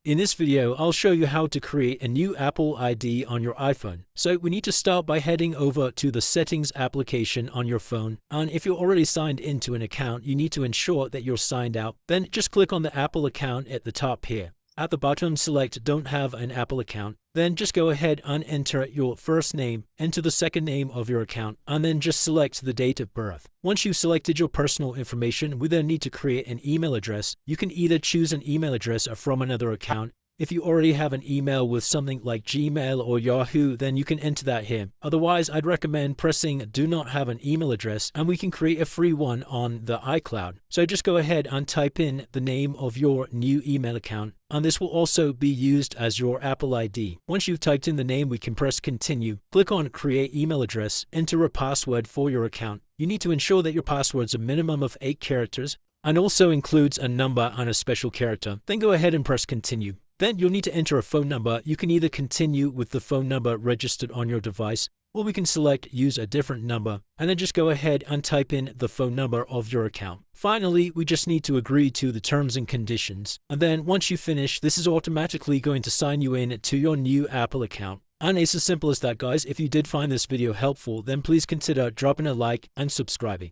In this video, I'll show you how to create a new Apple ID on your iPhone. So we need to start by heading over to the Settings application on your phone. And if you're already signed into an account, you need to ensure that you're signed out. Then just click on the Apple account at the top here. At the bottom, select Don't Have an Apple Account. Then just go ahead and enter your first name, enter the second name of your account, and then just select the date of birth. Once you've selected your personal information, we then need to create an email address. You can either choose an email address from another account. If you already have an email with something like Gmail or Yahoo, then you can enter that here. Otherwise, I'd recommend pressing Do Not Have an Email Address, and we can create a free one on the iCloud. So just go ahead and type in the name of your new email account, and this will also be used as your Apple ID. Once you've typed in the name, we can press Continue. Click on Create Email Address, enter a password for your account. You need to ensure that your password's a minimum of 8 characters and also includes a number and a special character. Then go ahead and press Continue. Then you'll need to enter a phone number. You can either continue with the phone number registered on your device, or we can select Use a different number, and then just go ahead and type in the phone number of your account. Finally, we just need to agree to the terms and conditions. And then once you finish, this is automatically going to sign you in to your new Apple account. And it's as simple as that, guys. If you did find this video helpful, then please consider dropping a like and subscribing.